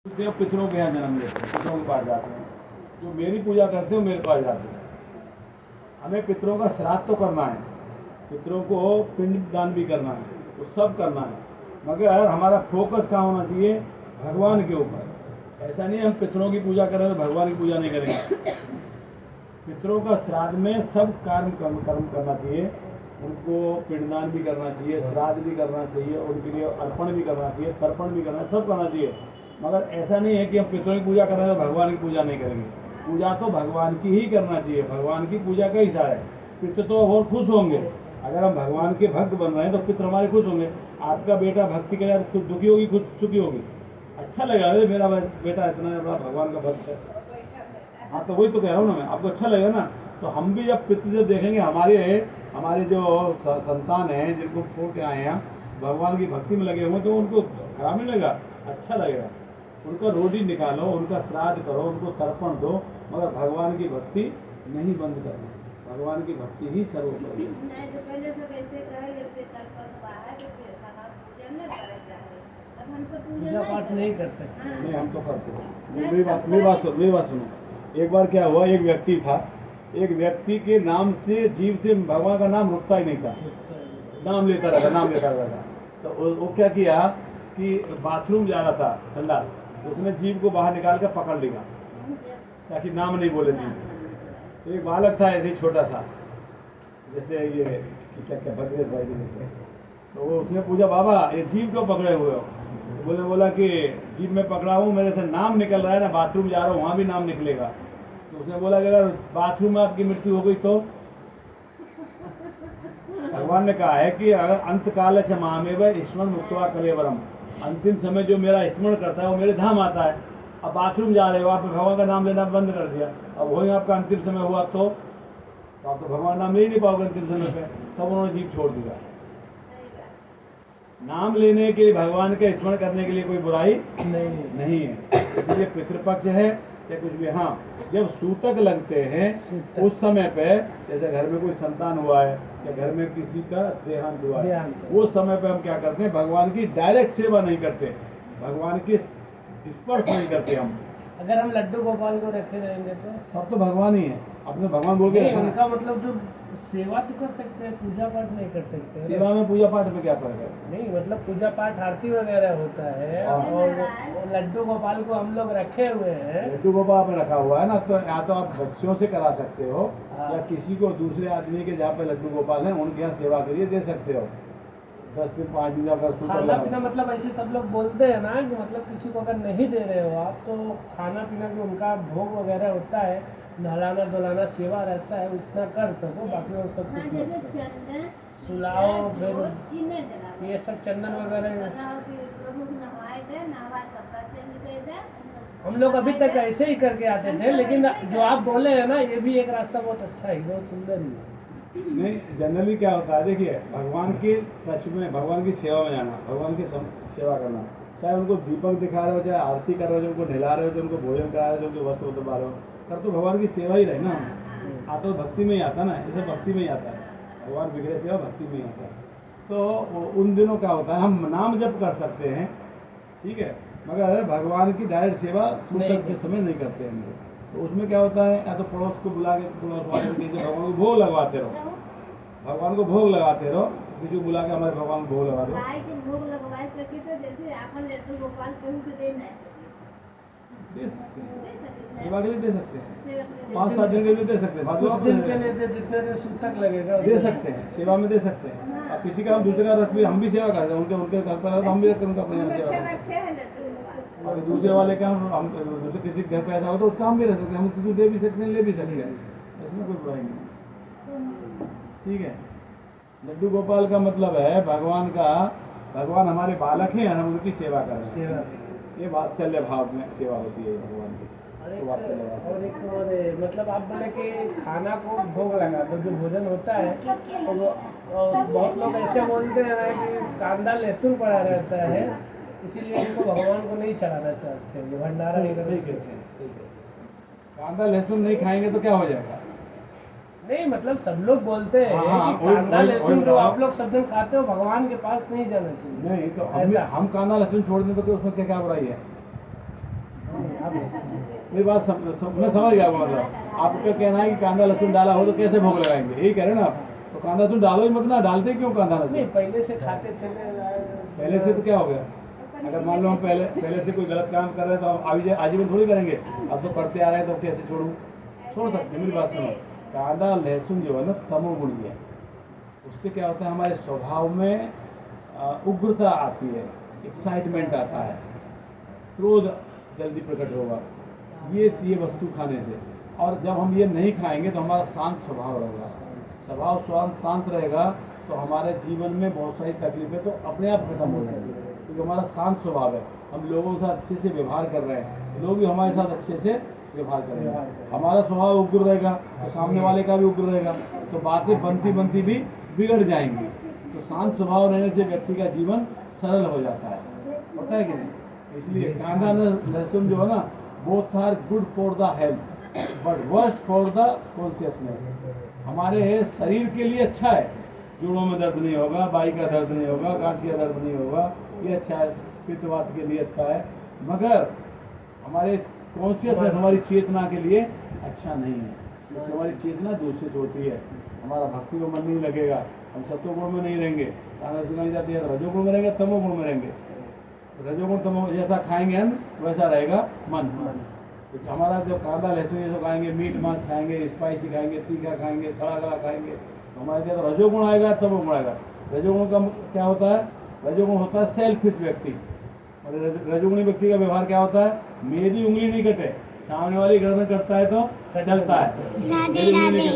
से पितरों के यहाँ जन्म लेते हैं, पितरों के पास जाते हैं। जो मेरी पूजा करते हो मेरे पास जाते हैं। हमें पितरों का श्राद्ध तो करना है, पितरों को पिंड दान भी करना है, तो सब करना है, मगर हमारा फोकस कहाँ होना चाहिए? भगवान के ऊपर। ऐसा नहीं हम पितरों की पूजा करें तो भगवान की पूजा नहीं करेंगे। पितरों का श्राद्ध में सब कर्म करना चाहिए, उनको पिंडदान भी करना चाहिए, श्राद्ध भी करना चाहिए, उनके लिए अर्पण भी करना चाहिए, तर्पण भी करना, सब करना चाहिए। मगर ऐसा नहीं है कि हम पितरों की पूजा कर रहे हैं तो भगवान की पूजा नहीं करेंगे। पूजा तो भगवान की ही करना चाहिए, भगवान की पूजा का हिस्सा है। पितर तो और खुश होंगे, अगर हम भगवान के भक्त बन रहे हैं तो पितर हमारे खुश होंगे। आपका बेटा भक्ति के लिए खुद दुखी होगी, खुद सुखी होगी, अच्छा लगेगा, अरे मेरा बेटा इतना बड़ा भगवान का भक्त है। हाँ, तो वही तो कह रहा हूँ ना मैं, आपको अच्छा लगेगा ना। तो हम भी जब पितृदेव देखेंगे, हमारे जो संतान हैं जिनको छोड़ के आए हैं भगवान की भक्ति में लगे हुए, तो उनको खराब नहीं लगेगा, अच्छा लगेगा। उनका रोटी निकालो, उनका श्राद्ध करो, उनको तर्पण दो, मगर भगवान की भक्ति नहीं बंद करना। भगवान की भक्ति ही सर्वोपरि। पूजा पाठ नहीं कर सकते। नहीं, हम तो करते हैं। मेरी बात सुनो। एक बार क्या हुआ, एक व्यक्ति था, एक व्यक्ति के नाम से जीव से भगवान का नाम रुकता ही नहीं था, नाम लेता रहता। तो वो क्या किया कि बाथरूम जा रहा था संडास, उसने जीव को बाहर निकाल कर पकड़ लिया ताकि नाम नहीं बोले जीव। तो एक बालक था ऐसे ही छोटा सा, जैसे ये क्या भद्रेश भाई के जैसे। तो वो उसने पूछा, बाबा ये जीव क्यों पकड़े हुए हो? तो बोला कि जीव में पकड़ा हूँ, मेरे से नाम निकल रहा है ना, बाथरूम जा रहा हूँ वहाँ भी नाम निकलेगा। तो उसने बोला कि अगर बाथरूम में आपकी मृत्यु हो गई तो? भगवान ने कहा है कि अगर अंतकाल च मामेव स्मरण मुक्त्वा कलेवरम, अंतिम समय जो मेरा स्मरण करता है वो मेरे धाम आता है। अब बाथरूम जा रहे हो, आप भगवान का नाम लेना बंद कर दिया, अब वही आपका अंतिम समय हुआ तो आप तो भगवान नाम ले ही नहीं पाओगे अंतिम समय पे। तब उन्होंने जीव छोड़ दिया। नाम लेने के लिए, भगवान का स्मरण करने के लिए कोई बुराई नहीं है। इसलिए पितृपक्ष है या कुछ भी, हाँ जब सूतक लगते हैं उस समय पे, जैसे घर में कोई संतान हुआ है या घर में किसी का देहांत हुआ है, वो समय पे हम क्या करते हैं? भगवान की डायरेक्ट सेवा नहीं करते, भगवान के स्पर्श नहीं करते हम। अगर हम लड्डू गोपाल को रखे रहेंगे तो सब तो भगवान ही है, अपने भगवान बोल के रखना। उनका मतलब जो सेवा तो कर सकते हैं, पूजा पाठ नहीं कर सकते। सेवा में पूजा पाठ में क्या फर्क है? नहीं मतलब पूजा पाठ आरती वगैरह होता है, और लड्डू गोपाल को हम लोग रखे हुए हैं। लड्डू गोपाल में रखा हुआ है ना, तो या तो आप बच्चों से करा सकते हो या किसी को दूसरे आदमी के जहाँ पे लड्डू गोपाल है उनके यहाँ सेवा के लिए दे सकते हो। 10 दिन 5 दिन अगर खाना पीना, मतलब ऐसे सब लोग बोलते हैं ना कि मतलब किसी को अगर नहीं दे रहे हो आप, तो खाना पीना जो उनका भोग वगैरह होता है, नहलाना धुलाना सेवा रहता है, उतना कर सको, बाकी और सब कुछ सुलाओ, फिर ये सब चंदन वगैरह हम लोग अभी तक ऐसे ही करके आते थे। लेकिन जो आप बोले हैं ना, ये भी एक रास्ता बहुत अच्छा है, बहुत सुंदर ही है। नहीं, जनरली क्या होता है, देखिए भगवान के टच में, भगवान की सेवा में जाना, भगवान की सेवा करना, चाहे उनको दीपक दिखा रहे हो, चाहे आरती कर रहे हो, उनको नहला रहे हो, उनको भोजन करा रहे हो, उनके वस्त्र उतरवा रहे हो, कर तो भगवान की सेवा ही रहे ना। आता तो भक्ति में ही आता ना, इसे भक्ति में ही आता है, भगवान विग्रह सेवा भक्ति में ही आता है। तो उन दिनों क्या होता है, हम नाम जप कर सकते हैं, ठीक है, मगर भगवान की डायरेक्ट सेवा सूतक के समय नहीं करते हैं। तो उसमें क्या होता है, या तो पड़ोस को बुला के, पड़ोस वाले के भगवान को भोग लगवाते रहो, भगवान को भोग लगाते रहो, किसी को बुला के हमारे भगवान को भोग लगा दो। भोग लगवा सके तो जैसे आपन लड्डू गोपाल केहू के दे नहीं दे सकते हैं, सेवा के लिए दे सकते हैं, 5-7 दिन के लिए दे सकते हैं, कुछ दिन के लिए जितने दिन सूतक लगेगा दे सकते हैं, सेवा में दे सकते हैं। अब किसी का हम दूसरे का रख भी, हम भी सेवा करते हैं, उनके घर पर हम भी रखते हैं, उनका अपने सेवा करते हैं। और दूसरे वाले का हम दूसरे किसी घर पे ऐसा हो तो उसका हम भी रख सकते हैं, हम किसी को दे भी सकते हैं, ले भी सकते हैं, इसमें कोई बुराई नहीं, ठीक है। लड्डू गोपाल का मतलब है भगवान का, भगवान हमारे बालक हैं, हम उनकी सेवा कर रहे हैं, ये वात्सल्य भाव में सेवा होती है भगवान की। और एक और मतलब आप बोले कि खाना को भोग लगा तो जो भोजन होता है, तो बहुत लोग ऐसे बोलते हैं ना कि कांदा लहसुन पड़ा रहता है, इसीलिए इनको भगवान को नहीं चढ़ाना चाहिए, भंडारा नहीं करना चाहिए। कांदा लहसुन नहीं खाएंगे तो क्या हो जाएगा? नहीं मतलब सब लोग बोलते हैं कि कांदा लहसुन जो आप लोग सब दिन खाते हो, भगवान के पास नहीं जाना चाहिए। नहीं तो हम कांदा लहसुन छोड़ दें तो उसमें क्या बुराई है? मेरी बात मैं समझ गया आपका मतलब। आपका कहना है कि कांदा लहसुन डाला हो तो कैसे भोग लगाएंगे, यही कह रहे हैं ना आप। तो कांदा लहसुन डालो ही मत ना, डालते क्यों कांदा नहीं लहसुन? पहले से खाते चले आए। पहले से तो क्या हो गया? अगर मान लो हम पहले से कोई गलत काम कर रहे हैं तो हम आजीवन थोड़ी करेंगे। अब तो करते आ रहे हैं तो कैसे छोड़ूं? छोड़ सकते हैं। मेरी बात सुनो, कांदा लहसुन जो है ना तमोगुणी है। उससे क्या होता है, हमारे स्वभाव में उग्रता आती है, एक्साइटमेंट आता है, क्रोध जल्दी प्रकट होगा ये वस्तु खाने से। और जब हम ये नहीं खाएंगे तो हमारा शांत स्वभाव रहेगा। स्वभाव शांत रहेगा तो हमारे जीवन में बहुत सारी तकलीफें तो अपने आप खत्म हो जाएंगी, क्योंकि हमारा शांत स्वभाव है। हम लोगों के साथ अच्छे से व्यवहार कर रहे हैं, लोग भी हमारे साथ अच्छे से व्यवहार करेंगे। हमारा स्वभाव उग्र रहेगा तो सामने वाले का भी उग्र रहेगा, तो बातें बनती बनती भी बिगड़ जाएंगी। तो शांत स्वभाव रहने से व्यक्ति का जीवन सरल हो जाता है, पता है कि नहीं? इसलिए कांदा लहसुन जो है ना, both are good for the health but worst for the consciousness. हमारे शरीर के लिए अच्छा है, जोड़ों में दर्द नहीं होगा, बाई का दर्द नहीं होगा, गांठ का दर्द नहीं होगा, ये अच्छा है, पित्तवात के लिए अच्छा है। मगर हमारे कॉन्शियसनेस, हमारी चेतना के लिए अच्छा नहीं है, क्योंकि हमारी चेतना दूषित होती है, हमारा भक्ति में मन नहीं लगेगा, हम सत्वगुण में नहीं रहेंगे। कांदा सुनाई जाती है रजोगुण में रहेंगे, तमोगुण में रहेंगे। रजोगुण तमो जैसा खाएंगे अन्न वैसा रहेगा मन। तो हमारा जो कांदा लहसुन ये सब खाएंगे, मीट मांस खाएंगे, स्पाइसी खाएंगे, तीखा खाएंगे, सड़ा गला खाएंगे, तो हमारे क्या तो रजोगुण आएगा, तमोगुण आएगा। रजोगुण का क्या होता है? रजोगुण होता है सेल्फिश व्यक्ति, और रजोगुणी व्यक्ति का व्यवहार क्या होता है? मेरी उंगली नहीं कटे, सामने वाली गर्दन कटता है तो चलता है, मेरी उंगली नहीं कटता।